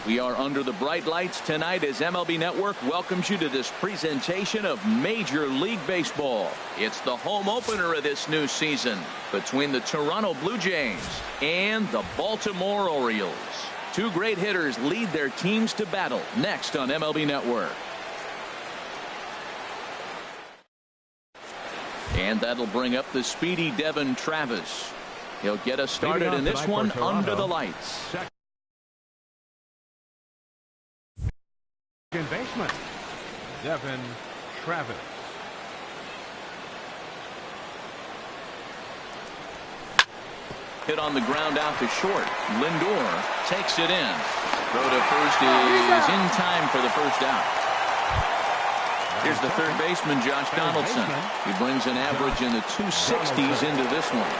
We are under the bright lights tonight as MLB Network welcomes you to this presentation of Major League Baseball. It's the home opener of this new season between the Toronto Blue Jays and the Baltimore Orioles. Two great hitters lead their teams to battle next on MLB Network. And that'll bring up the speedy Devin Travis. He'll get us started in this one under the lights. Second baseman, Devin Travis. Hit on the ground out to short. Lindor takes it in. Throw to first is in time for the first out. Here's the third baseman, Josh Donaldson. He brings an average in the 260s into this one.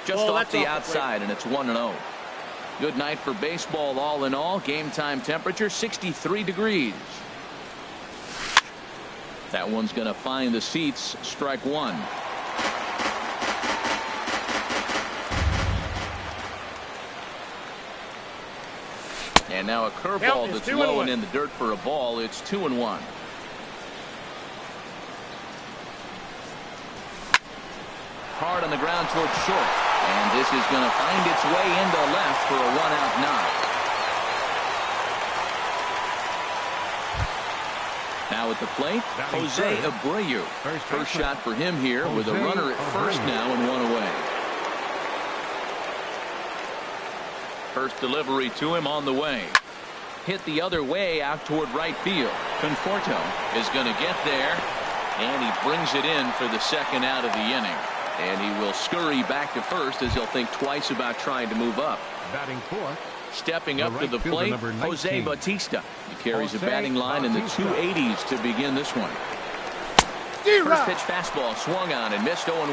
Just off the outside, and it's 1-0. Good night for baseball all in all. Game time temperature 63 degrees. That one's going to find the seats. Strike one. And now a curveball that's low and in the dirt for a ball. It's 2-1. Hard on the ground towards short. And this is going to find its way into left for a one-out knock. Now at the plate, Jose Abreu. First shot for him here with a runner at first now and one away. First delivery to him on the way. Hit the other way out toward right field. Conforto is going to get there, and he brings it in for the second out of the inning. And he will scurry back to first as he'll think twice about trying to move up. Batting fourth. Stepping up to the plate, Jose Bautista. He carries a batting line in the 280s to begin this one. First pitch fastball swung on and missed 0-1.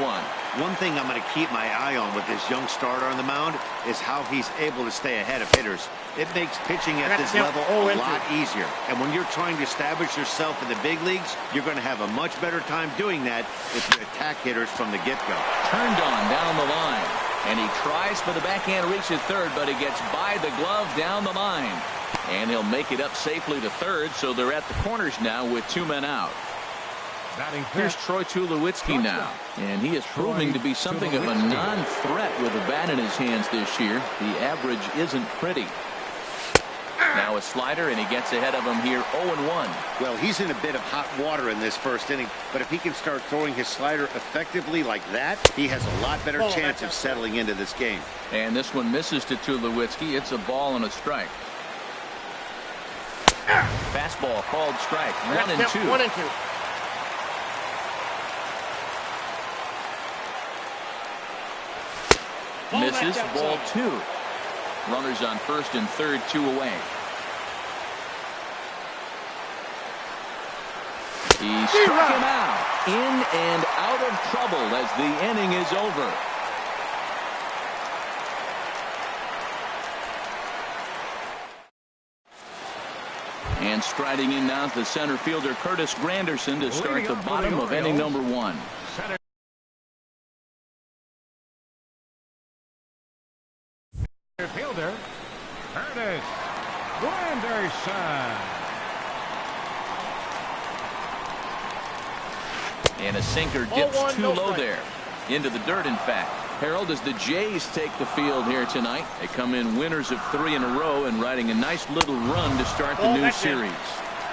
One thing I'm going to keep my eye on with this young starter on the mound is how he's able to stay ahead of hitters. It makes pitching at this level a lot easier. And when you're trying to establish yourself in the big leagues, you're going to have a much better time doing that if you attack hitters from the get-go. Turned on down the line. And he tries for the backhand reach at third, but he gets by the glove down the line. And he'll make it up safely to third, so they're at the corners now with two men out. Here's Troy Tulowitzki now, and he is proving to be something of a non-threat with a bat in his hands this year. The average isn't pretty. Now a slider, and he gets ahead of him here 0-1. Well, he's in a bit of hot water in this first inning, but if he can start throwing his slider effectively like that, he has a lot better chance of settling into this game. And this one misses to Tulowitzki. It's a ball and a strike. Fastball called strike. 1-2. 1-2. Misses, ball two. Runners on first and third, two away. He struck him out. In and out of trouble as the inning is over. And striding in now is the center fielder Curtis Granderson to start the bottom of inning number one. Fielder Curtis Granderson. And a sinker dips too low there. Into the dirt, in fact. Harold, as the Jays take the field here tonight, they come in winners of 3 in a row and riding a nice little run to start the new series.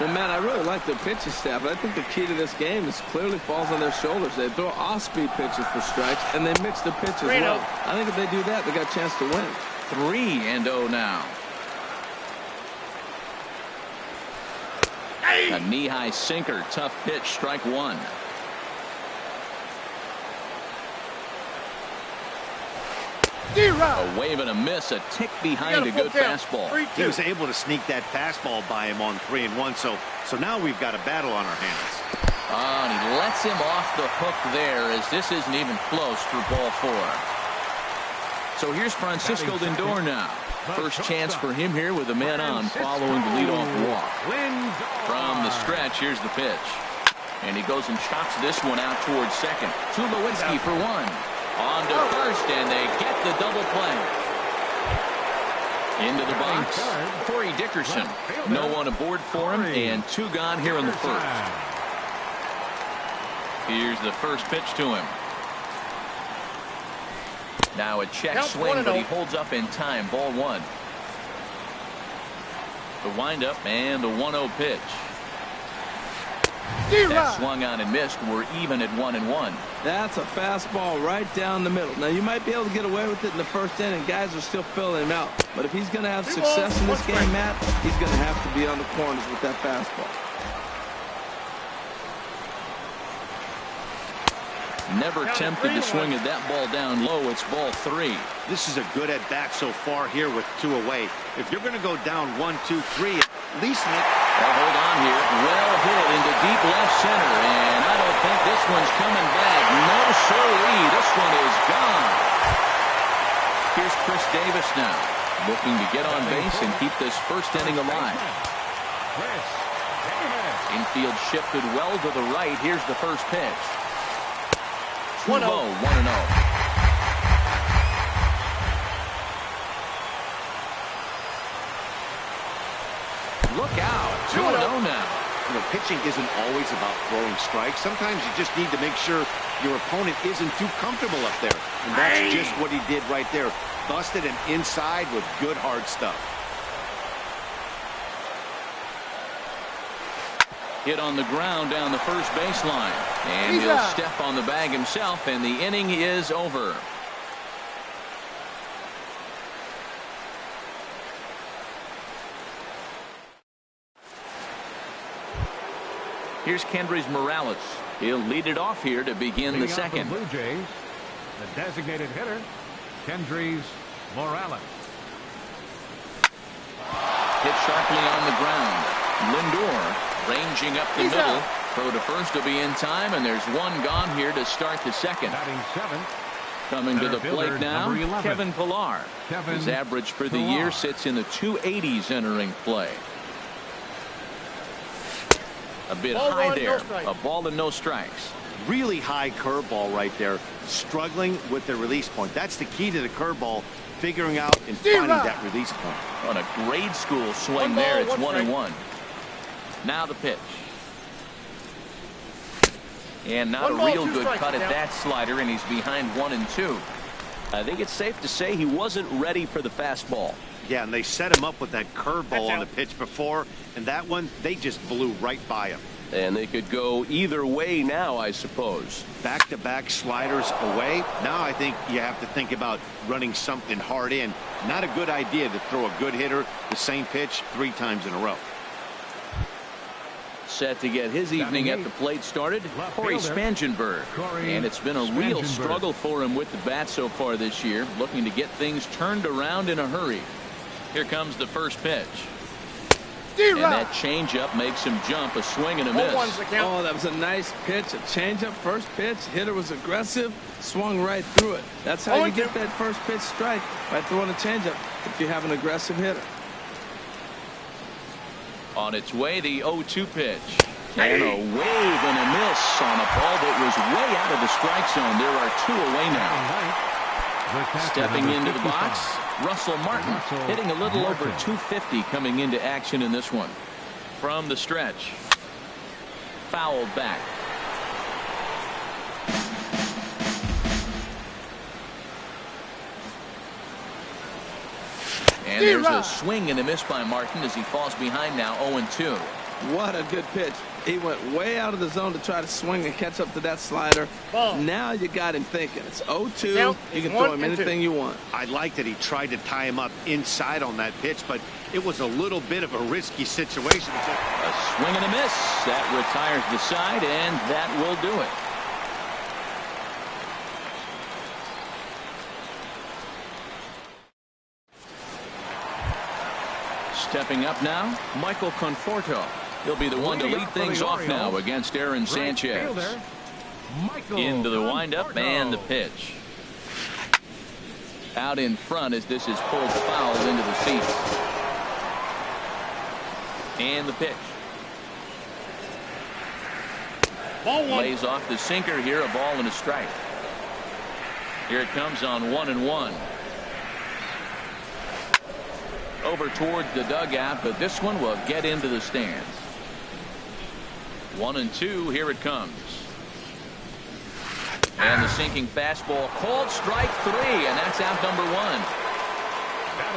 Well, Matt, I really like the pitching staff, but I think the key to this game is clearly falls on their shoulders. They throw off-speed pitches for strikes, and they mix the pitches well. I think if they do that, they got a chance to win. 3-0 now. A knee-high sinker, tough pitch, strike one. A wave and a miss, a tick behind a good fastball. He was able to sneak that fastball by him on 3-1, so now we've got a battle on our hands. And he lets him off the hook there as this isn't even close for ball four. So here's Francisco Lindor now. First chance for him here with a man on following the leadoff walk. From the stretch, here's the pitch. And he goes and chops this one out towards second. Tulowitzki for one. On to first, and they get the double play. Into the box, Corey Dickerson. No one aboard for him, and 2 gone here in the first. Here's the first pitch to him. Now a check swing, but he holds up in time. Ball 1. The windup and the 1-0 pitch. That swung on and missed. We're even at 1-1. That's a fastball right down the middle. Now, you might be able to get away with it in the first inning. Guys are still filling him out. But if he's going to have success in this game, Matt, he's going to have to be on the corners with that fastball. Never tempted to swing at that ball down low. It's ball 3. This is a good at bat so far here with 2 away. If you're going to go down 1, 2, 3, at least make. Hold on here. Well hit into deep left center, and I don't think this one's coming back. No siree. This one is gone. Here's Chris Davis now, looking to get on base and keep this first inning alive. Infield shifted well to the right. Here's the first pitch. 1-0, 1-0. Look out, 2-0 now. You know, pitching isn't always about throwing strikes. Sometimes you just need to make sure your opponent isn't too comfortable up there. And that's just what he did right there. Busted him inside with good hard stuff. Hit on the ground down the first baseline. And he'll step on the bag himself, and the inning is over. Here's Kendrys Morales. He'll lead it off here to begin the second. Blue Jays, the designated hitter, Kendrys Morales. Hit sharply on the ground. Lindor ranging up the middle. Throw to first will be in time, and there's 1 gone here to start the second. Batting 7th. Coming to the plate now, Kevin Pillar. His average for the year sits in the 280s entering play. A bit high there. A ball and no strikes. Really high curveball right there. Struggling with the release point. That's the key to the curveball. Figuring out and finding that release point. On a grade school swing there, it's 1-1. Now the pitch. And not a real good cut at that slider, and he's behind 1-2. I think it's safe to say he wasn't ready for the fastball. Yeah, and they set him up with that curveball on the pitch before, and that one, they just blew right by him. And they could go either way now, I suppose. Back-to-back sliders away. Now I think you have to think about running something hard in. Not a good idea to throw a good hitter the same pitch 3 times in a row. Set to get his evening at the plate started, Corey Spangenberg. And it's been a real struggle for him with the bat so far this year, looking to get things turned around in a hurry. Here comes the first pitch. And that changeup makes him jump, a swing and a miss. Oh, that was a nice pitch, a changeup, first pitch. Hitter was aggressive, swung right through it. That's how you get that first pitch strike, by throwing a changeup if you have an aggressive hitter. On its way, the 0-2 pitch. And a wave and a miss on a ball that was way out of the strike zone. There are 2 away now. Stepping into the box, Russell Martin, hitting a little over 250 coming into action in this one. From the stretch. Fouled back. And there's a swing and a miss by Martin as he falls behind now 0-2. What a good pitch. He went way out of the zone to try to swing and catch up to that slider. Now you got him thinking. It's 0-2. You can throw him anything you want. I like that he tried to tie him up inside on that pitch, but it was a little bit of a risky situation. A swing and a miss. That retires the side, and that will do it. Stepping up now, Michael Conforto. He'll be the one to lead things off now against Aaron Sanchez. Into the windup and the pitch. Out in front as this is pulled foul into the seats. And the pitch. Lays off the sinker here, a ball and a strike. Here it comes on 1-1. Over toward the dugout, but this one will get into the stands. 1-2. Here it comes. And the sinking fastball called strike 3, and that's out number 1.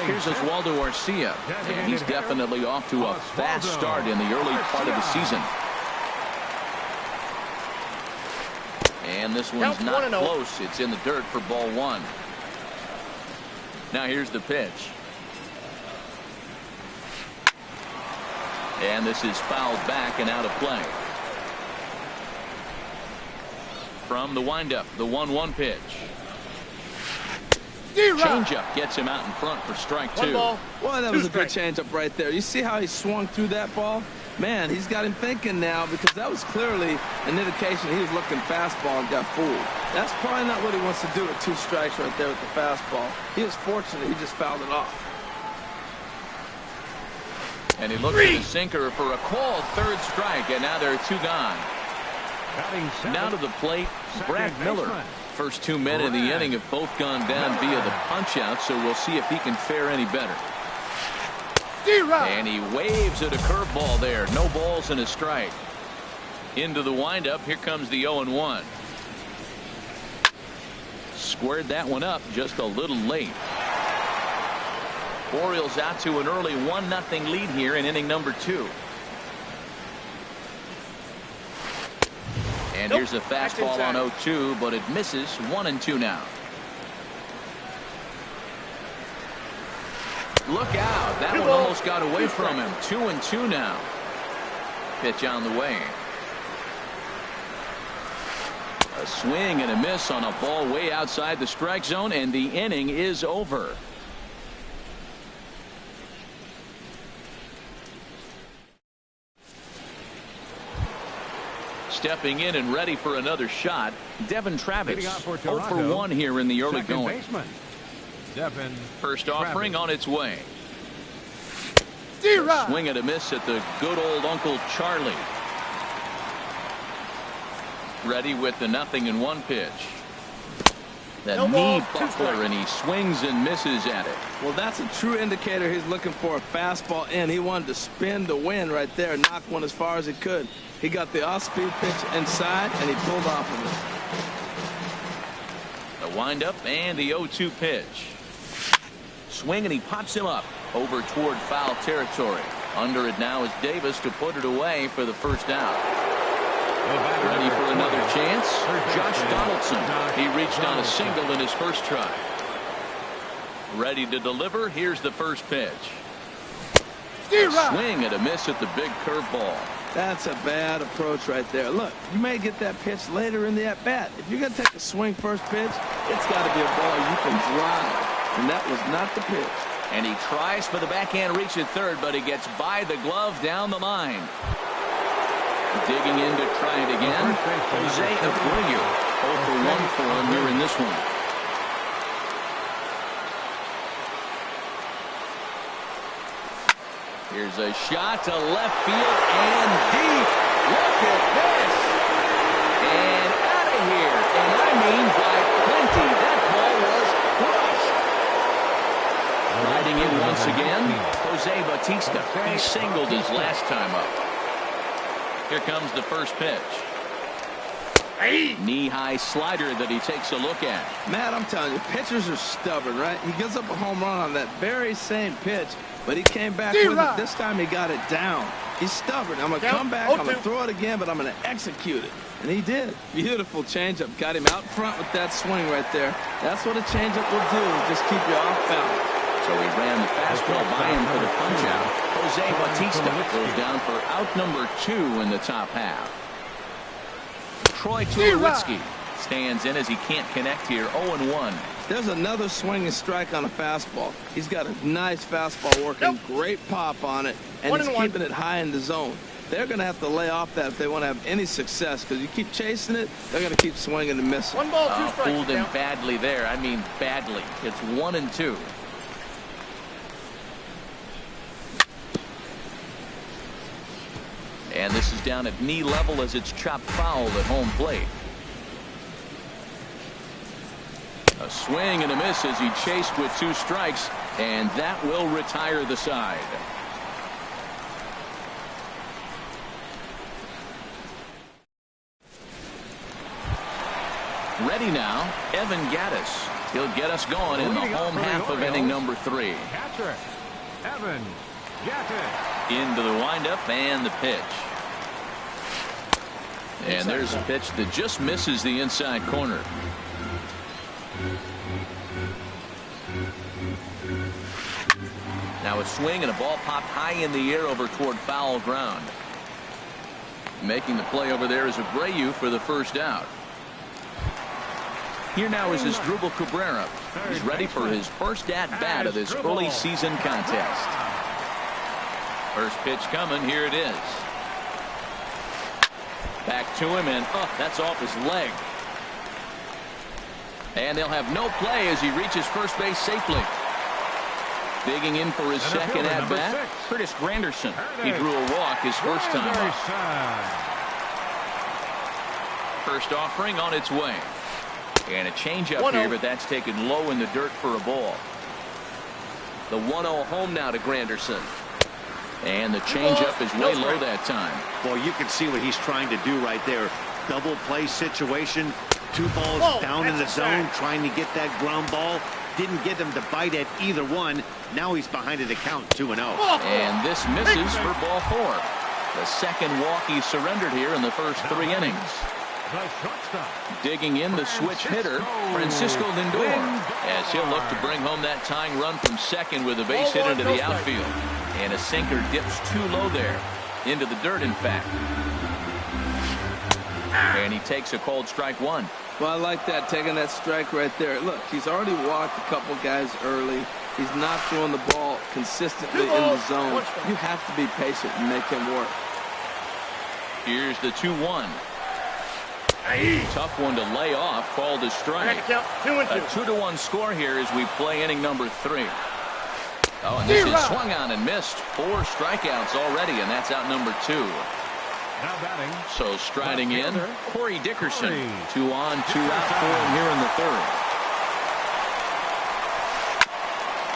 Here's Oswaldo Arcia, and he's definitely off to a fast start in the early part of the season. And this one's not close. It's in the dirt for ball 1. Now here's the pitch. And this is fouled back and out of play. From the windup, the 1-1 pitch. Changeup gets him out in front for strike 2. Boy, that was a good changeup right there. You see how he swung through that ball? Man, he's got him thinking now, because that was clearly an indication he was looking fastball and got fooled. That's probably not what he wants to do with 2 strikes right there with the fastball. He was fortunate he just fouled it off. And he looks at the sinker for a called 3rd strike, and now there are 2 gone. Now to the plate, Brad Miller. First 2 men in the inning have both gone down via the punch-out, so we'll see if he can fare any better. And he waves at a curveball there. No balls and a strike. Into the windup. Here comes the 0-1. Squared that one up just a little late. Orioles out to an early 1-0 lead here in inning number 2. And here's a fastball on 0-2, but it misses. 1-2 now. Look out. That one almost got away from him. 2-2 now. Pitch on the way. A swing and a miss on a ball way outside the strike zone, and the inning is over. Stepping in and ready for another shot, Devin Travis. 0 for 1 here in the early going. First offering on its way. A swing and a miss at the good old Uncle Charlie. Ready with the 0-1 pitch. That knee buckler, and he swings and misses at it. Well, that's a true indicator he's looking for a fastball in. He wanted to spin the wind right there, knock one as far as he could. He got the off-speed pitch inside, and he pulled off of it. The windup and the 0-2 pitch. Swing, and he pops him up over toward foul territory. Under it now is Davis to put it away for the first out. Ready for another chance. Josh Donaldson. He reached on a single in his first try. Ready to deliver. Here's the first pitch. A swing and a miss at the big curveball. That's a bad approach right there. Look, you may get that pitch later in the at-bat. If you're going to take a swing first pitch, it's got to be a ball you can drive. And that was not the pitch. And he tries for the backhand reach at third, but he gets by the glove down the line. Digging in to try it again. Jose Abreu. 0 for 1 for him here in this one. Here's a shot to left field and deep. Look at this. And out of here. And I mean by plenty. That ball was crushed. Riding in once again, Jose Bautista. He singled his last time up. Here comes the first pitch. Knee-high slider that he takes a look at. Matt, I'm telling you, pitchers are stubborn, right? He gives up a home run on that very same pitch, but he came back with it. This time he got it down. He's stubborn. I'm going to come back, I'm going to throw it again, but I'm going to execute it. And he did. Beautiful changeup. Got him out front with that swing right there. That's what a changeup will do, just keep you off balance. So he ran the fastball by him for the punch-out. Jose Bautista goes down for out number 2 in the top half. Troy Tulowitzki stands in as he can't connect here. 0-1. There's another swinging strike on a fastball. He's got a nice fastball working. Great pop on it, and he's keeping it high in the zone. They're going to have to lay off that if they want to have any success, because you keep chasing it, they're going to keep swinging and missing. 1 ball, 2 strikes. Fooled him badly there. I mean badly. It's 1-2. And this is down at knee level as it's chopped foul at home plate. A A swing and a miss as he chased with 2 strikes, and that will retire the side. Ready now, Evan Gaddis. He'll get us going in the home half of inning number 3. Catcher, Evan Gaddis. Into the windup and the pitch. And there's a pitch that just misses the inside corner. Now a swing and a ball popped high in the air over toward foul ground. Making the play over there is Abreu for the first out. Here now is Asdrubal Cabrera. He's ready for his first at-bat of this early season contest. First pitch coming. Here it is. Back to him, and that's off his leg. And they'll have no play as he reaches first base safely. Digging in for his second at-bat, Curtis Granderson. He drew a walk his first time up. First offering on its way. And a changeup here, but that's taken low in the dirt for a ball. The 1-0 home now to Granderson. And the changeup is way low that time. Boy, you can see what he's trying to do right there. Double play situation. 2 balls down in the zone, trying to get that ground ball. Didn't get him to bite at either one. Now he's behind at the count, 2-0. And this misses for ball 4. The second walk he surrendered here in the first 3 innings. Digging in the switch hitter, Francisco Lindor, as he'll look to bring home that tying run from second with a base hit into the outfield. And a sinker dips too low there, into the dirt in fact. And he takes a called strike 1. Well, I like that, taking that strike right there. Look, he's already walked a couple guys early. He's not throwing the ball consistently in the zone. You have to be patient and make him work. Here's the 2-1. Tough one to lay off, called a strike. A 2-1 score here as we play inning number 3. Oh, and this is swung on and missed. 4 strikeouts already, and that's out number 2. Now batting. So striding in, Corey Dickerson. 2 on, 2 out for him here in the 3rd.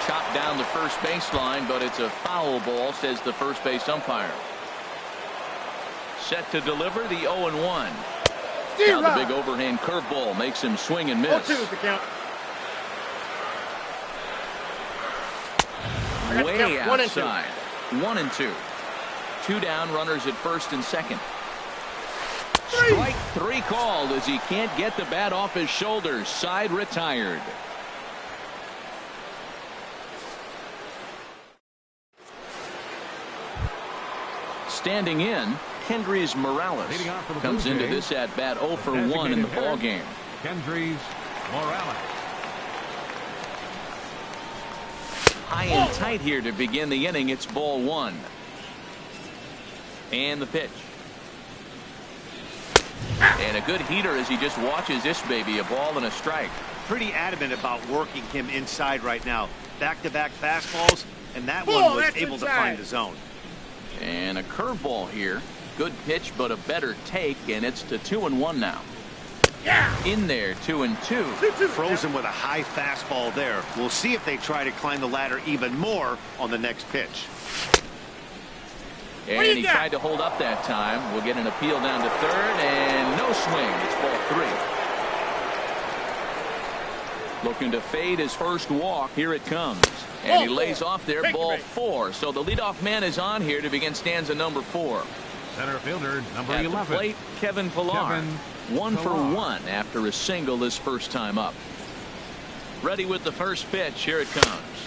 Chopped down the first baseline, but it's a foul ball, says the first base umpire. Set to deliver the 0-1. Now the big overhand curveball makes him swing and miss. 0-2 is the count. Way outside. 1-2. 2 down, runners at first and second. Strike 3 called as he can't get the bat off his shoulders. Side retired. Standing in, Kendrys Morales comes into this at bat 0 for 1 in the ball game. Kendrys Morales. High and tight here to begin the inning. It's ball 1. And the pitch. And a good heater as he just watches this baby, a ball and a strike. Pretty adamant about working him inside right now. Back-to-back fastballs, and that one was able to find the zone. And a curveball here. Good pitch, but a better take, and it's to 2-1 now. In there, 2-2. Frozen with a high fastball there. We'll see if they try to climb the ladder even more on the next pitch. And he tried to hold up that time. We'll get an appeal down to 3rd, and no swing. It's ball 3. Looking to fade his first walk. Here it comes. And he lays off there, ball 4. So the leadoff man is on here to begin stanza number 4. Center fielder number At 11. the plate, Kevin Pillar. 1 for 1 after a single this first time up. Ready with the first pitch. Here it comes.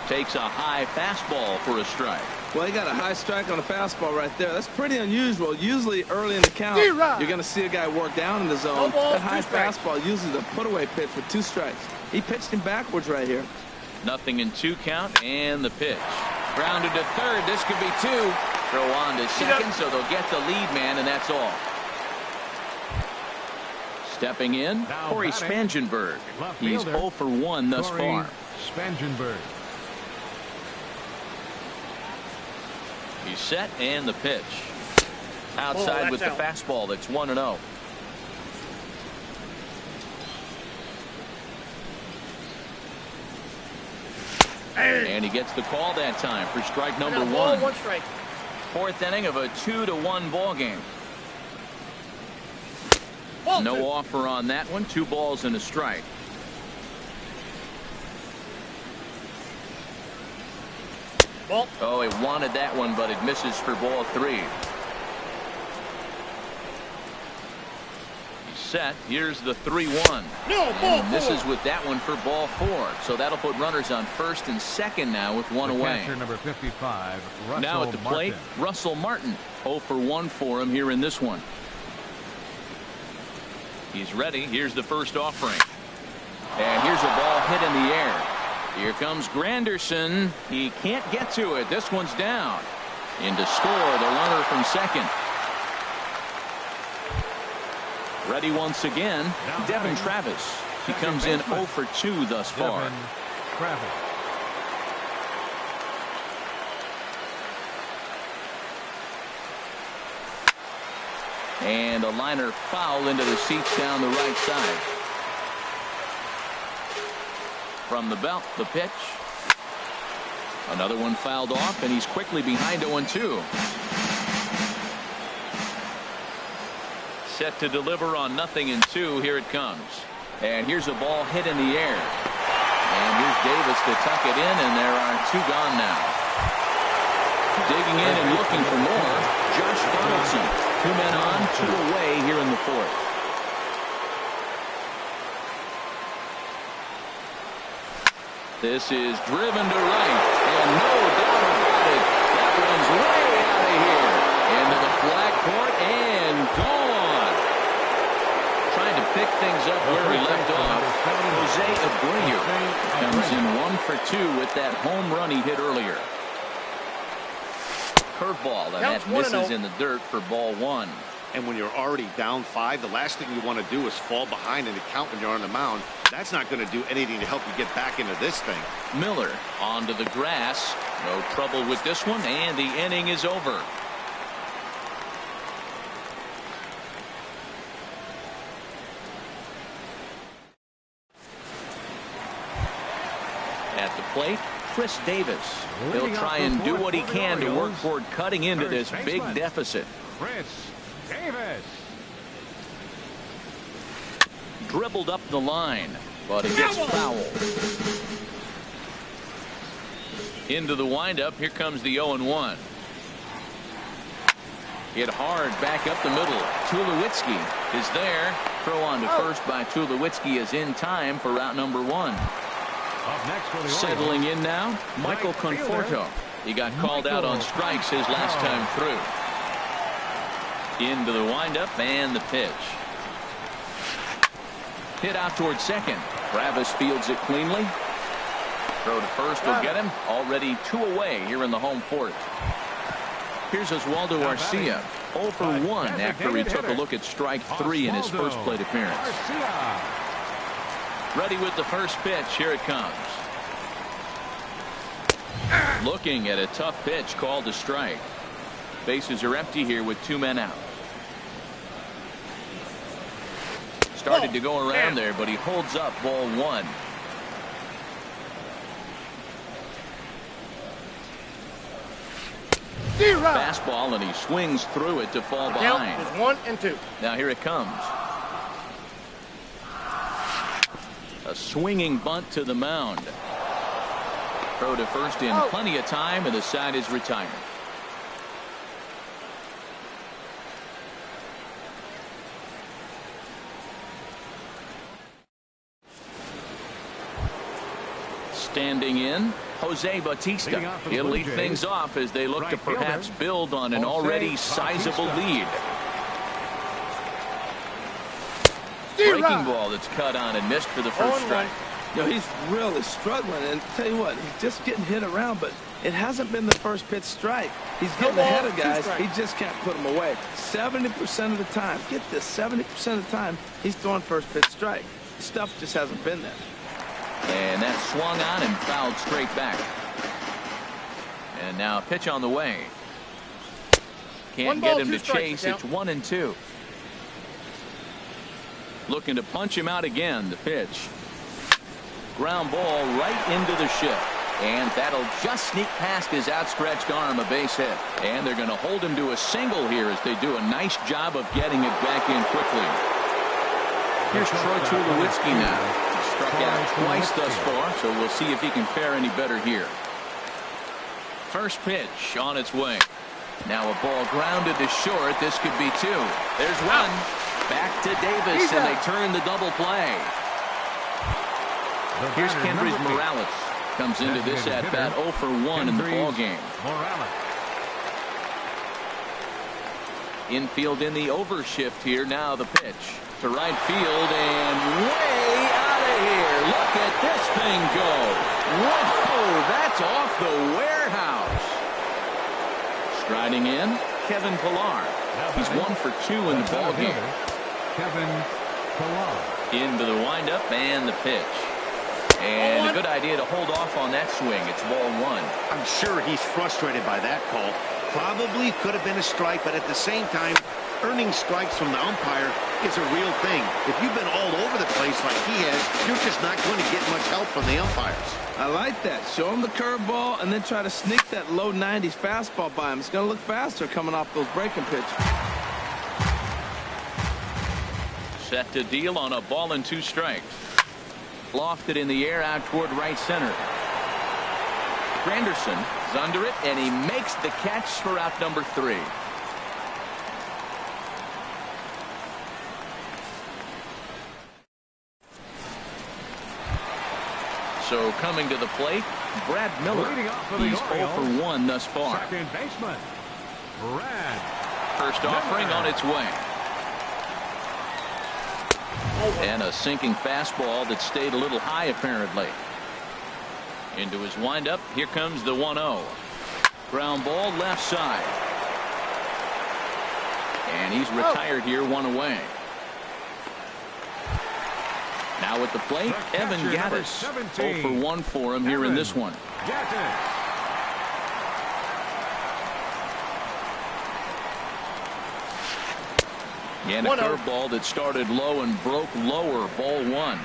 Takes a high fastball for a strike. Well, he got a high strike on a fastball right there. That's pretty unusual. Usually early in the count, you're going to see a guy work down in the zone. That high fastball usually the put-away pitch for 2 strikes. He pitched him backwards right here. 0-2 count, and the pitch. Grounded to 3rd. This could be 2. Throw on to 2nd, so they'll get the lead man, and that's all. Stepping in, Corey Spangenberg. He's 0 for 1 thus far. Spangenberg. He's set, and the pitch. Outside with the fastball. That's 1-0. And he gets the call that time for strike number one. One strike. Fourth inning of a 2-1 ball game. No offer on that one. 2 balls and a strike. Ball. Oh, he wanted that one, but it misses for ball 3. He's set. Here's the 3-1. No, ball 4. Misses with that one for ball 4. So that'll put runners on first and second now with one away. Catcher number 55, Russell Now at the plate, Martin. Russell Martin. 0 for 1 for him here in this one. He's ready. Here's the first offering. And here's a ball hit in the air. Here comes Granderson. He can't get to it. This one's down. In to score, the runner from second. Ready once again, Devin Travis. He comes in 0 for 2 thus far. Devin Travis. And a liner foul into the seats down the right side. From the belt, the pitch. Another one fouled off, and he's quickly behind 0-2. Set to deliver on 0-2. Here it comes. And here's a ball hit in the air. And here's Davis to tuck it in, and there are 2 gone now. Digging in and looking for more, Josh Donaldson. 2 men on, 2 away here in the 4th. This is driven to right, and no doubt about it. That one's way out of here. Into the flag court and gone. Trying to pick things up where he left off. Jose Abreu comes in 1 for 2 with that home run he hit earlier. Curveball, and that misses in the dirt for ball 1. And when you're already down 5, the last thing you want to do is fall behind in the count when you're on the mound. That's not going to do anything to help you get back into this thing. Miller onto the grass. No trouble with this one, and the inning is over. At the plate, Chris Davis. He'll try and do what he can to work toward cutting into this big deficit. Chris Davis. Dribbled up the line, but it gets fouled. Into the windup. Here comes the 0-1. Hit hard back up the middle. Tulowitzki is there. Throw on to first by Tulowitzki is in time for route number 1. Up next for the Settling in now, Michael Conforto. He got called out on strikes his last time through. Into the windup and the pitch. Hit out towards second. Travis fields it cleanly. Throw to first will get him. Already 2 away here in the home 4th. Here's Oswaldo Arcia. 0 for 1 after he took a look at strike 3 in his first plate appearance. Ready with the first pitch. Here it comes. Looking at a tough pitch called a strike. Bases are empty here with 2 men out. Started to go around there, but he holds up ball 1. Fastball, and he swings through it to fall behind. Count is 1 and 2. Now here it comes. A swinging bunt to the mound. Throw to first in plenty of time, and the side is retired. Standing in, Jose Bautista. He'll lead things off as they look to perhaps build on an already sizable lead. Breaking ball that's cut on and missed for the first strike. You know, he's really struggling, and tell you what, he's just getting hit around, but it hasn't been the first pitch strike. He's getting ahead of guys. He just can't put them away. 70% of the time, get this, 70% of the time, he's throwing first pitch strike. Stuff just hasn't been there. And that swung on and fouled straight back. And now a pitch on the way. Can't get him to chase. It's 1 and 2. Looking to punch him out again. The pitch. Ground ball right into the shift. And that'll just sneak past his outstretched arm, a base hit. And they're going to hold him to a single here as they do a nice job of getting it back in quickly. Here's Troy Tulowitzki now. He struck out twice thus far, so we'll see if he can fare any better here. First pitch on its way. Now a ball grounded to short. This could be two. There's one. Back to Davis, and they turn the double play. Here's Kendrys Morales. Comes into this at bat 0 for 1 in the ball game. Infield in the overshift here. Now the pitch to right field and way out of here. Look at this thing go. Whoa, that's off the warehouse. Striding in, Kevin Pillar. He's 1 for 2 in the ball game. Kevin Pillar. Into the windup and the pitch. And a good idea to hold off on that swing. It's ball 1. I'm sure he's frustrated by that call. Probably could have been a strike, but at the same time, earning strikes from the umpire is a real thing. If you've been all over the place like he has, you're just not going to get much help from the umpires. I like that. Show him the curveball and then try to sneak that low 90s fastball by him. It's going to look faster coming off those breaking pitches. Set to deal on a ball and 2 strikes. Lofted in the air out toward right center. Granderson is under it, and he makes the catch for out number 3. So coming to the plate, Brad Miller. He's 0 for 1 thus far. Second baseman, Brad. First offering on its way. And a sinking fastball that stayed a little high apparently. Into his windup. Here comes the 1-0. Ground ball left side. And he's retired here, 1 away. Now at the plate, Evan Gattis. 0 for 1 for him here in this one. And a curveball that started low and broke lower. Ball 1.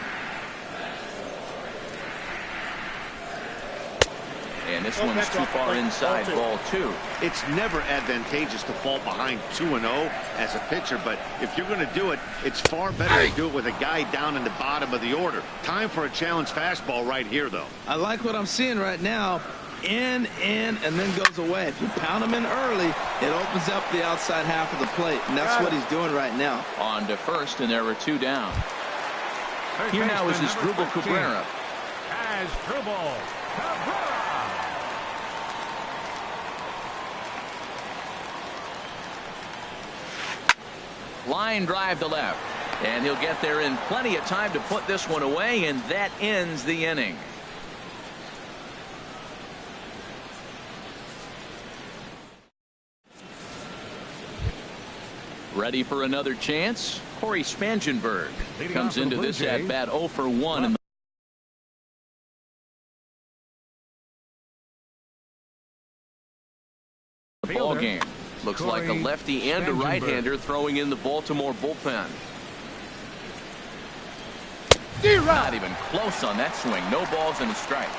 And this one's too far inside. Ball 2. It's never advantageous to fall behind 2-0 as a pitcher, but if you're going to do it, it's far better to do it with a guy down in the bottom of the order. Time for a challenge fastball right here, though. I like what I'm seeing right now. In, and then goes away. If you pound him in early, it opens up the outside half of the plate, and that's what he's doing right now. On to first, and there are 2 down. Here now is Asdrubal Cabrera. Asdrubal Cabrera. Line drive to left, and he'll get there in plenty of time to put this one away, and that ends the inning. Ready for another chance? Corey Spangenberg comes into this at bat 0 for 1 in the ball game. Looks like a lefty and a right-hander throwing in the Baltimore bullpen. Not even close on that swing. No balls and a strike.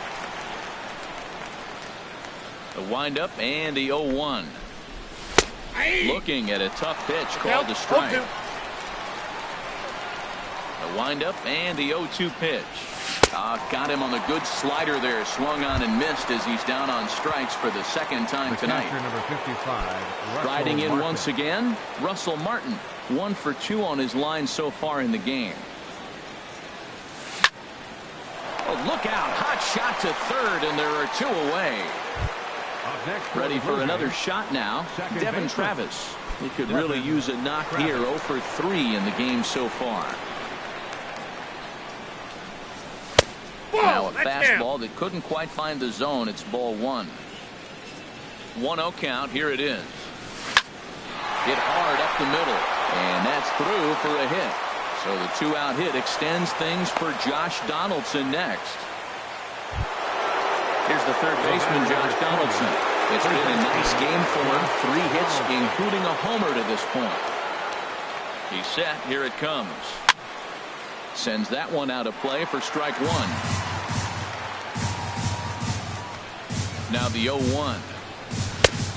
The windup and the 0-1. Looking at a tough pitch called a strike. The windup and the 0-2 pitch. Got him on the good slider there. Swung on and missed as he's down on strikes for the 2nd time tonight. Number 55, Riding in once again, Russell Martin. 1 for 2 on his line so far in the game. Oh, look out. Hot shot to third, and there are 2 away. Ready for another shot now. Devin Travis. He could really use a knock here. 0 for 3 in the game so far. Now a fastball that couldn't quite find the zone. It's ball 1. 1-0 count. Here it is. Hit hard up the middle. And that's through for a hit. So the 2-out hit extends things for Josh Donaldson next. Here's the third baseman, Josh Donaldson. It's been a nice game for him. 3 hits, including a homer to this point. He's set. Here it comes. Sends that one out of play for strike 1. Now the 0-1.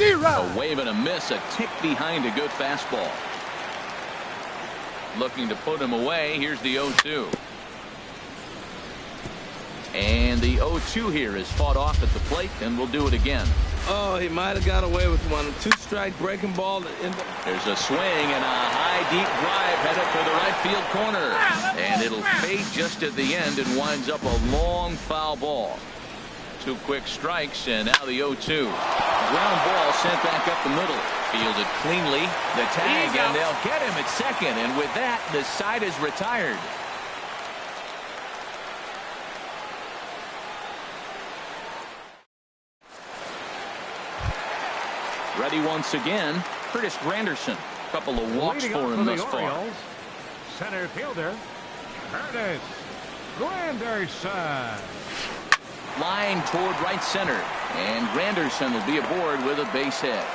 A wave and a miss, a tick behind a good fastball. Looking to put him away. Here's the 0-2. And the 0-2 here is fought off at the plate, and we'll do it again. Oh, he might have got away with one. 2-strike breaking ball. There's a swing and a high, deep drive headed for the right field corner. And it'll fade just at the end and winds up a long foul ball. 2 quick strikes, and now the 0-2. Ground ball sent back up the middle. Fielded cleanly. The tag, and they'll get him at second. And with that, the side is retired. Ready once again, Curtis Granderson. A couple of walks for him thus far. Center fielder, Curtis Granderson. Line toward right center, and Granderson will be aboard with a base hit.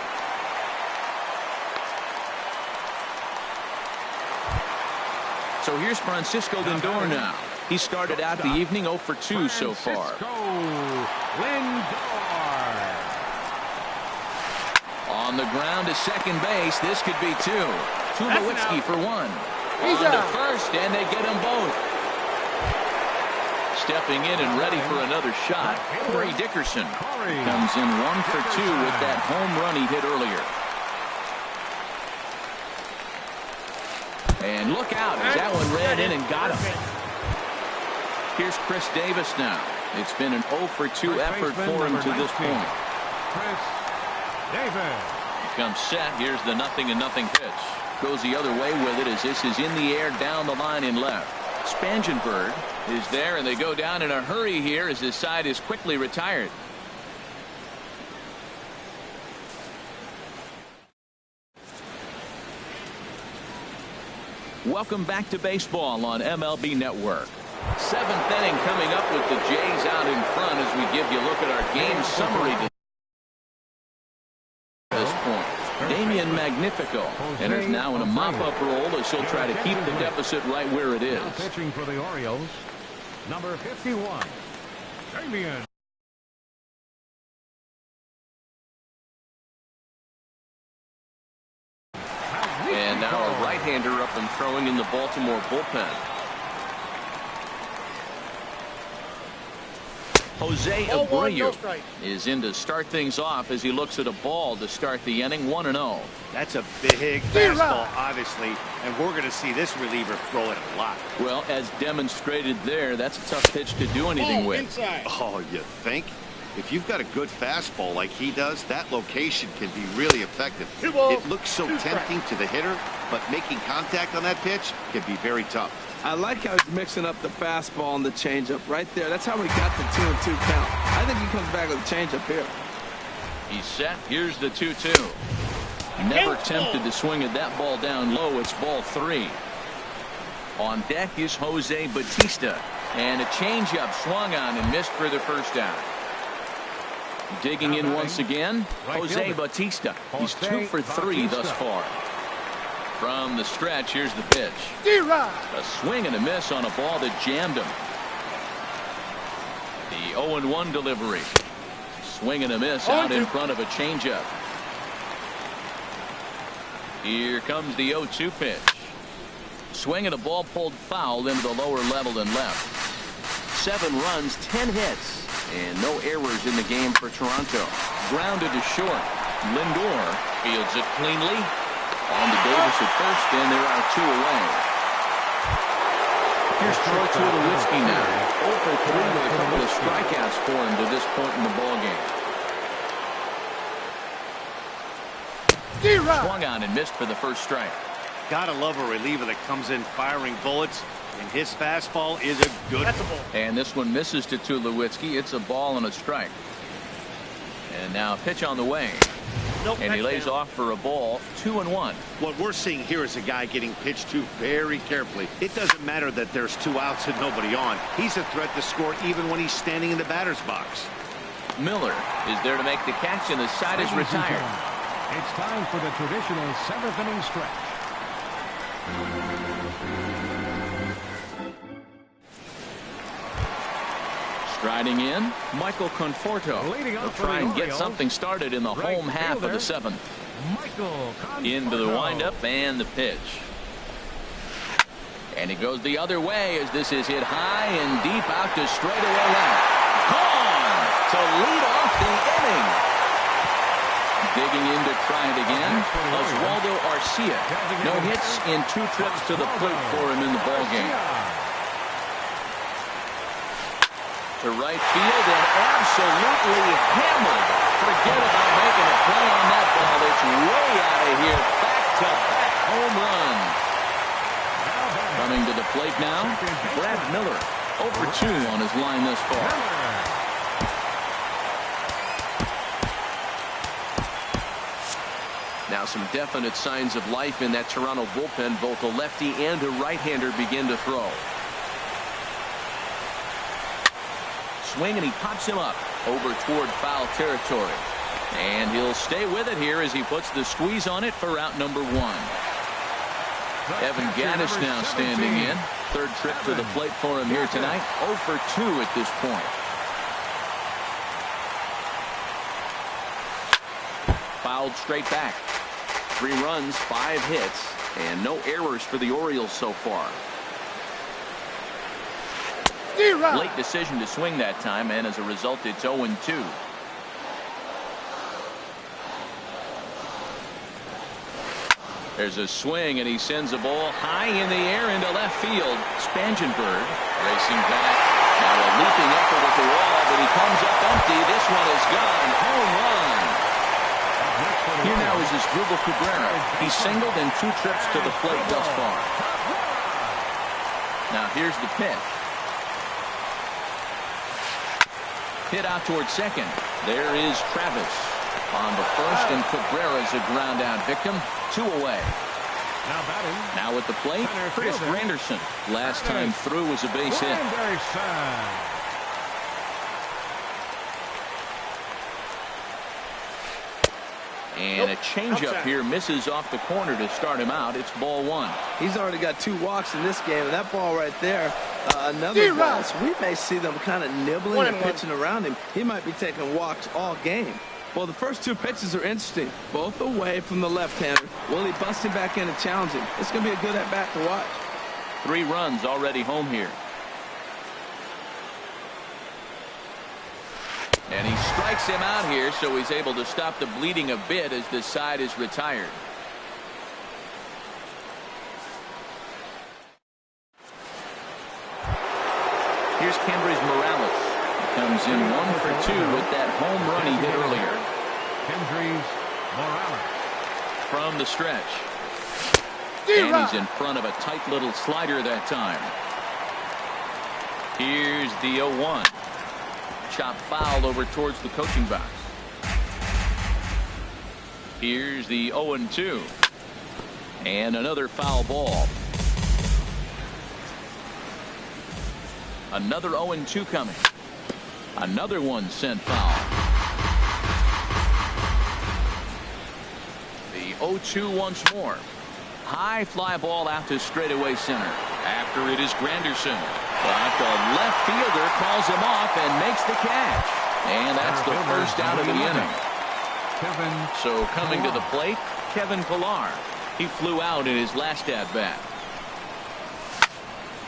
So here's Francisco Lindor now. He started out the evening 0 for 2 so far. Lindor. On the ground to second base. This could be 2. Tulowitzki for 1. On to first, and they get them both. Stepping in and ready for another shot, Corey Dickerson comes in 1 for 2 with that home run he hit earlier. And look out as that one ran in and got him. Here's Chris Davis now. It's been an 0 for 2 effort for him to this point. Chris Davis. He comes set. Here's the 0-0 pitch. Goes the other way with it as this is in the air down the line in left. Spangenberg is there, and they go down in a hurry here as his side is quickly retired. Welcome back to baseball on MLB Network. 7th inning coming up with the Jays out in front as we give you a look at our game summary to this point. Damian Magnifico enters now in a mop-up role as he'll try to keep the deficit right where it is. Pitching for the Orioles, number 51, Damian. And now a right-hander up and throwing in the Baltimore bullpen. Jose Abreu is in to start things off as he looks at a ball to start the inning. 1-0. That's a big fastball, obviously, and we're going to see this reliever throw it a lot. Well, as demonstrated there, that's a tough pitch to do anything with. Inside. Oh, you think? If you've got a good fastball like he does, that location can be really effective. It looks so tempting to the hitter, but making contact on that pitch can be very tough. I like how he's mixing up the fastball and the changeup right there. That's how he got the 2-2 count. I think he comes back with a changeup here. He's set. Here's the 2-2. Never tempted to swing at that ball down low. It's ball 3. On deck is Jose Bautista. And a changeup swung on and missed for the first out. Digging in once again, Jose Bautista. He's 2 for 3 thus far. From the stretch, here's the pitch. A swing and a miss on a ball that jammed him. The 0-1 delivery. Swing and a miss out in front of a changeup. Here comes the 0-2 pitch. Swing and a ball pulled foul into the lower level and left. 7 runs, 10 hits, and no errors in the game for Toronto. Grounded to short. Lindor fields it cleanly. On to Davis at first, and there are 2 away. Here's Troy Tulowitzki now. 0 for 3 with a couple of strikeouts for him to this point in the ballgame. Swung on and missed for the first strike. Gotta love a reliever that comes in firing bullets, and his fastball is a good ball. And this one misses to Tulowitzki. It's a ball and a strike. And now a pitch on the way. And he lays off for a ball. 2-1. What we're seeing here is a guy getting pitched to very carefully. It doesn't matter that there's 2 outs and nobody on. He's a threat to score even when he's standing in the batter's box. Miller is there to make the catch, and the side is retired. It's time for the traditional 7th inning stretch. Riding in, Michael Conforto. They'll try and get something started in the home half of the seventh. Into the windup and the pitch. And he goes the other way as this is hit high and deep out to straightaway left. Gone to lead off the inning. Digging in to try it again, Oswaldo Arcia. No hits in 2 trips to the plate for him in the ballgame. To right field and absolutely hammered. Forget about making a play on that ball. It's way out of here. Back-to-back home runs. Coming to the plate now, Brad Miller. 0 for 2 on his line thus far. Now some definite signs of life in that Toronto bullpen. Both a lefty and a right-hander begin to throw. Swing and he pops him up over toward foul territory. And he'll stay with it here as he puts the squeeze on it for out number 1. Evan Gaddis now standing in. 3rd trip to the plate for him here tonight. 0 for 2 at this point. Fouled straight back. 3 runs, 5 hits, and no errors for the Orioles so far. Late decision to swing that time, and as a result, it's 0-2. There's a swing, and he sends a ball high in the air into left field. Spangenberg racing back. Now a leaping effort at the wall, but he comes up empty. This one is gone. Home run. Here now is Asdrubal Cabrera. He singled in 2 trips to the plate thus far. Now here's the pitch. Hit out towards second. There is Travis on the first, and Cabrera's a ground out victim. 2 away. Now at the plate, Chris Granderson. Last time through was a base hit. And a changeup here misses off the corner to start him out. It's ball 1. He's already got 2 walks in this game, and that ball right there, another ball. So we may see them kind of nibbling and pitching around him. He might be taking walks all game. Well, the first 2 pitches are interesting, both away from the left-hander. Will he bust him back in and challenge him? It's going to be a good at-bat to watch. 3 runs already home here. And he strikes him out here, so he's able to stop the bleeding a bit as this side is retired. Here's Kendrys Morales. He comes in 1 for 2 with that home run he hit earlier. Kendrys Morales. From the stretch. And he's in front of a tight little slider that time. Here's the 0-1. Chop foul over towards the coaching box. Here's the 0-2. And another foul ball. Another 0-2 coming. Another one sent foul. The 0-2 once more. High fly ball out to straightaway center. After it is Granderson. But the left fielder calls him off and makes the catch. And that's the first out of the inning. So coming to the plate, Kevin Pillar. He flew out in his last at-bat.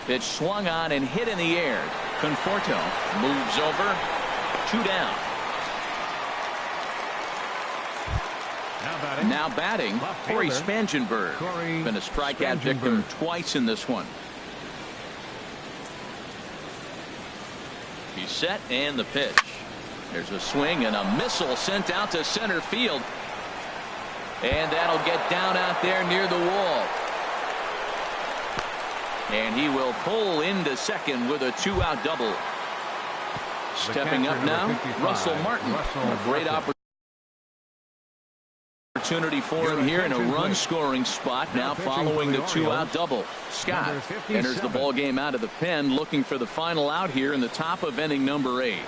Pitch swung on and hit in the air. Conforto moves over. 2 down. Now batting, Corey Spangenberg. Been a strikeout victim twice in this one. He's set, and the pitch. There's a swing and a missile sent out to center field. And that'll get down out there near the wall. And he will pull into second with a 2-out double. Stepping up now, Russell Martin. A great opportunity for him here in a run-scoring spot now following the 2-out double. Scott enters the ball game out of the pen, looking for the final out here in the top of inning number 8.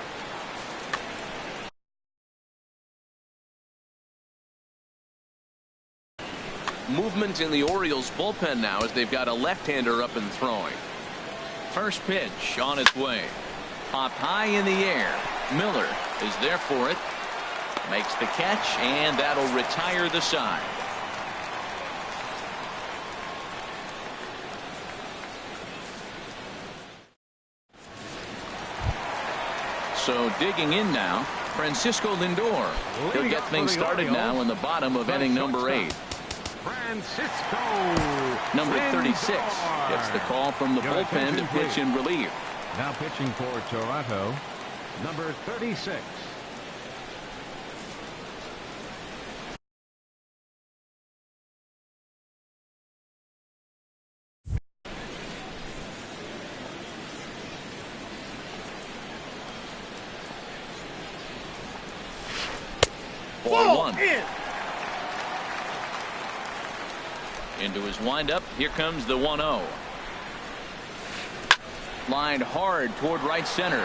Movement in the Orioles bullpen now as they've got a left-hander up and throwing. First pitch on its way. Popped high in the air. Miller is there for it. Makes the catch, and that'll retire the side. So digging in now, Francisco Lindor. He'll get things started now in the bottom of inning number 8. Francisco Number 36 Lindor gets the call from the Your bullpen to attention, pitch please. in relief. Now pitching for Toronto, number 36. Ball 1. In. Into his windup. Here comes the 1-0. Lined hard toward right center.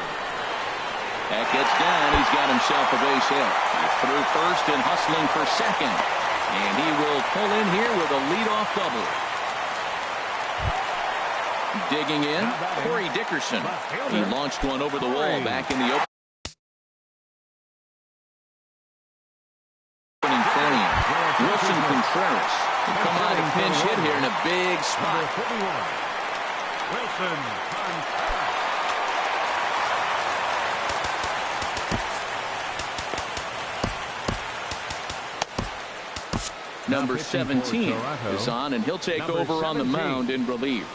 That gets down. He's got himself a base hit. He's through first and hustling for second. And he will pull in here with a leadoff double. Digging in, Corey Dickerson. He launched one over the wall back in the opening frame. Wilson Contreras will come out and pinch hit here in a big spot. Wilson Contreras. Number 17 is on, and he'll take over on the mound in relief.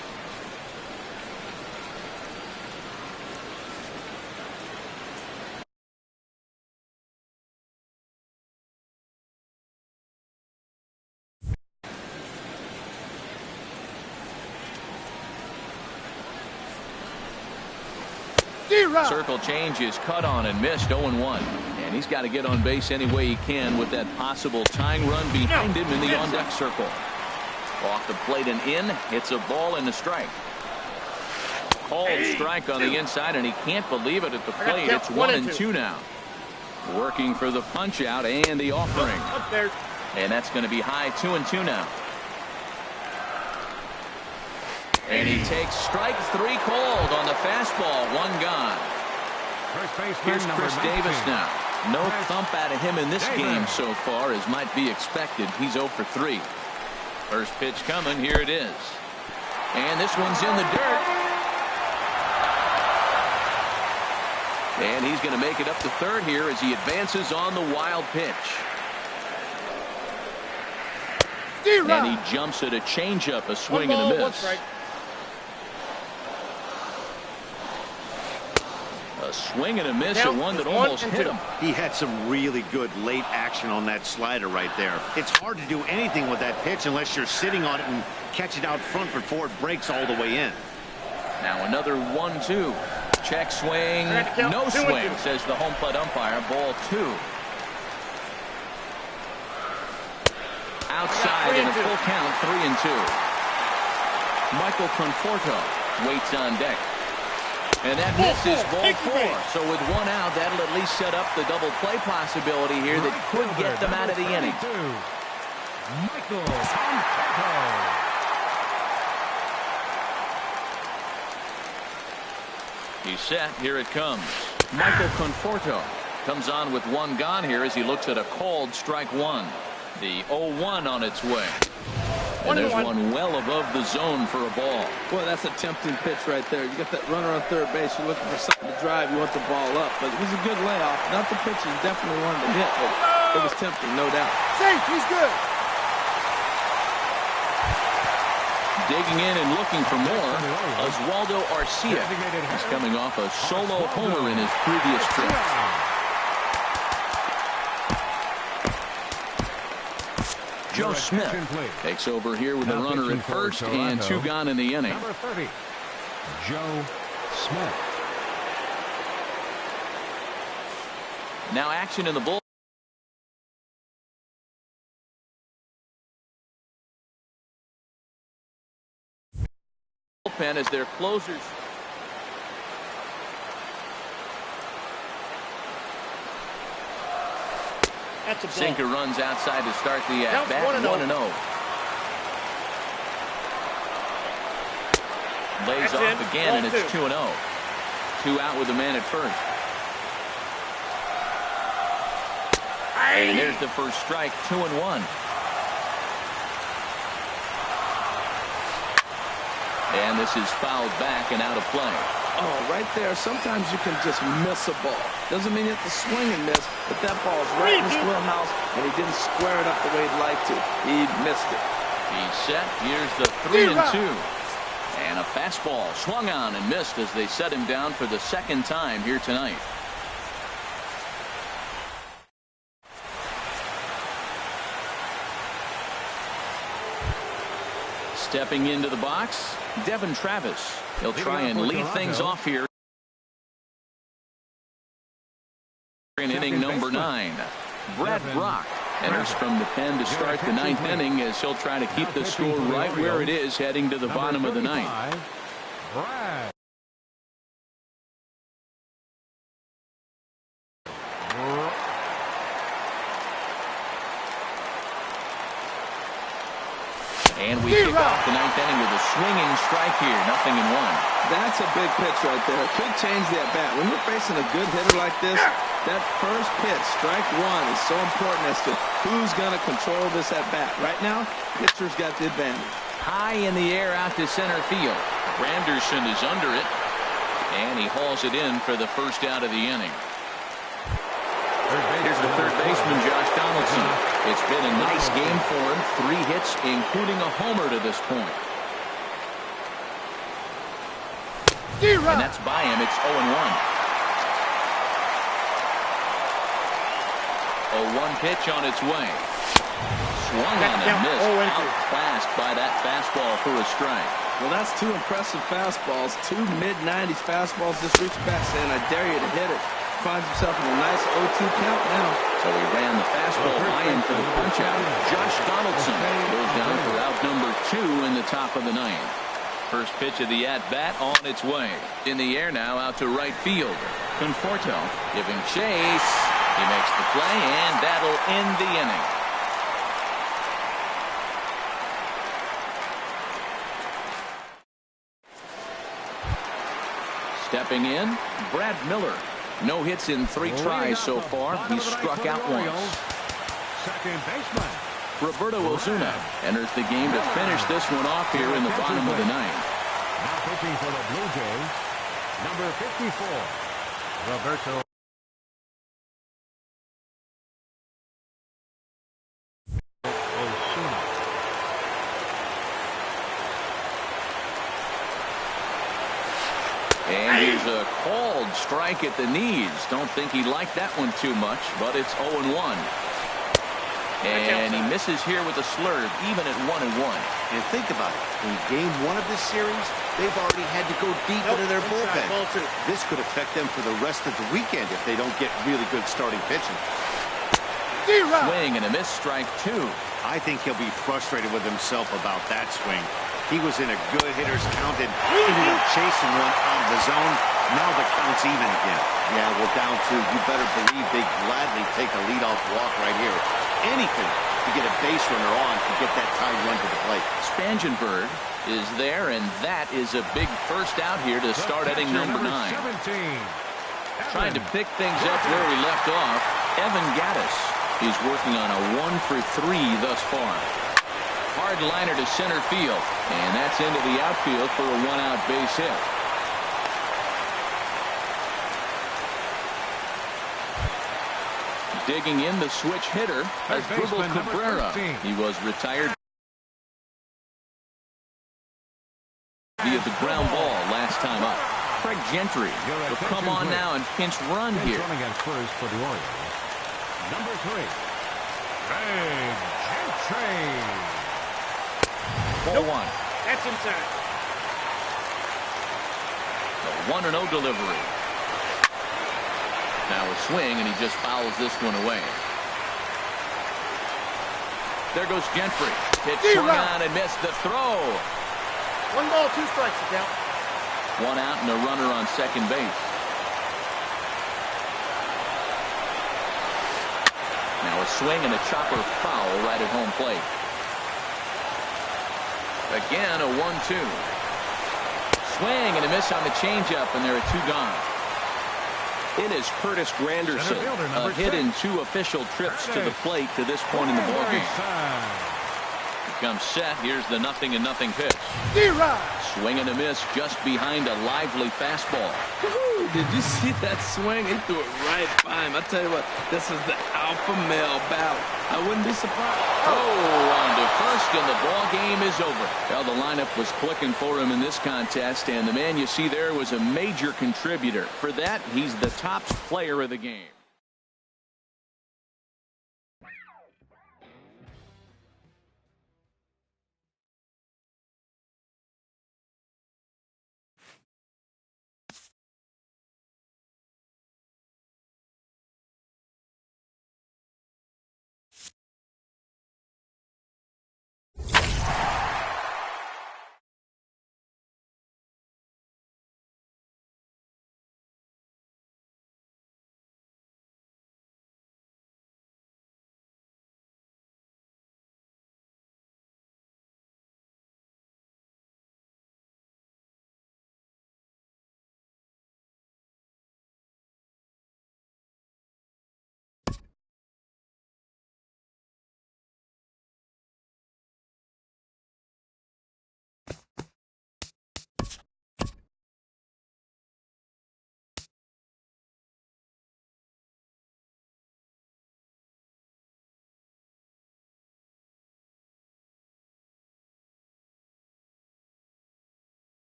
Circle change is cut on and missed. 0-1. And he's got to get on base any way he can with that possible tying run behind him in the on-deck circle. Off the plate and in. It's a ball and a strike. Called strike on the inside, and he can't believe it at the plate. It's 1-2 now. Working for the punch out and the offering. And that's going to be high. 2-2 now. And he takes strike 3 called on the fastball. 1 gone. Here's Chris Davis now. No thump out of him in this game so far, as might be expected. He's 0 for 3. First pitch coming. Here it is. And this one's in the dirt. And he's going to make it up to third here as he advances on the wild pitch. And he jumps at a changeup, a swing and a miss. A swing and a miss, and one that almost hit him. He had some really good late action on that slider right there. It's hard to do anything with that pitch unless you're sitting on it and catch it out front before it breaks all the way in. Now another 1-2. Check swing. No swing, says the home plate umpire. Ball 2. Outside in a full count. 3-2. Michael Conforto waits on deck. And that misses ball 4. So with 1 out, that'll at least set up the double play possibility here that could get them out of the inning. Michael Conforto. He's set. Here it comes. Michael Conforto comes on with 1 gone here as he looks at a called strike 1. The 0-1 on its way. And there's one well above the zone for a ball. Boy, that's a tempting pitch right there. You got that runner on third base. You're looking for something to drive. You want the ball up. But it was a good layoff. Not the pitch is definitely one to hit, but it was tempting, no doubt. Safe. He's good. Digging in and looking for more, Oswaldo Arcia. He's coming off a solo homer in his previous trip. Joe Smith takes over here with a runner at first and 2 gone in the inning. Number 30, Joe Smith. Now action in the bullpen as their closers. That's a ball. Sinker runs outside to start the at-bat. 1-0. Lays off again, and it's 2-0. 2 out with a man at first. And there's the first strike, 2-1. And this is fouled back and out of play. Oh, right there, sometimes you can just miss a ball. Doesn't mean you have to swing and miss, but that ball's right in his wheelhouse, and he didn't square it up the way he'd like to. He missed it. He's set. Here's the 3-2. And a fastball swung on and missed as they set him down for the second time here tonight. Stepping into the box, Devin Travis. He'll try and lead things off here in inning number 9. Brad Brock enters from the pen to start the 9th inning as he'll try to keep the score right where it is heading to the bottom of the 9th. Brad. And we kick off the 9th inning with a swinging strike here. 0-1. That's a big pitch right there. It could change the at-bat. When you're facing a good hitter like this, that first pitch, strike 1, is so important as to who's going to control this at-bat. Right now, pitcher's got the advantage. High in the air out to center field. Granderson is under it, and he hauls it in for the first out of the inning. Here's the third baseman, Josh Donaldson. It's been a nice game for him. 3 hits, including a homer to this point. And that's by him. It's 0-1. 0-1 pitch on its way. Swung on and missed. Outclassed by that fastball for a strike. Well, that's 2 impressive fastballs. 2 mid-90s fastballs just reached back saying, I dare you to hit it. Finds himself in a nice 0-2 count now. So he ran the fastball by him for the punch-out. Josh Donaldson goes down for out number 2 in the top of the 9th. First pitch of the at-bat on its way. In the air now out to right field. Conforto giving chase. He makes the play, and that'll end the inning. Stepping in, Brad Miller. No hits in 3 tries so far. He's struck out once. Second baseman. Roberto Ozuna enters the game to finish this one off here in the bottom of the 9th. Now pitching for the Blue Jays, number 54, Roberto Ozuna. And here's a called strike at the knees. Don't think he liked that one too much, but it's 0-1. And he misses here with a slurve, even at 1-1. And think about it. In game 1 of this series, they've already had to go deep into their bullpen. This could affect them for the rest of the weekend if they don't get really good starting pitching. Swing and a miss, strike 2. I think he'll be frustrated with himself about that swing. He was in a good hitter's count and ended up chasing one out of the zone. Now the count's even again. Yeah, well, down 2. You better believe they gladly take a leadoff walk right here. Anything to get a base runner on to get that tie run to the plate. Spangenberg is there, and that is a big first out here to start inning number 9. Trying to pick things up where we left off, Evan Gattis. He's working on a 1 for 3 thus far. Hard liner to center field, and that's into the outfield for a 1-out base hit. Digging in the switch hitter, Asdrubal Cabrera. He was retired via the ground ball last time up. Craig Gentry will come on now and pinch run here. Running at first for the Orioles. Number 3, Craig Gentry. 4-1. That's inside. The 1-0 delivery. Now a swing, and he just fouls this one away. There goes Gentry. Pitch swung on and missed the throw. 1 ball, 2 strikes to count. 1 out and a runner on second base. Now a swing and a chopper foul right at home plate. Again, a 1-2. Swing and a miss on the changeup, and there are 2 gone. In is Curtis Granderson, Center fielder, a number hit 6. in 2 official trips to the plate to this point in the ballgame. Comes set. Here's the 0-0 pitch. D-Rod. Swing and a miss just behind a lively fastball. Woo, did you see that swing? He threw it right by him. I tell you what, this is the alpha male battle. I wouldn't be surprised. Oh, on to first, and the ball game is over. Well, the lineup was clicking for him in this contest, and the man you see there was a major contributor. For that, he's the top player of the game.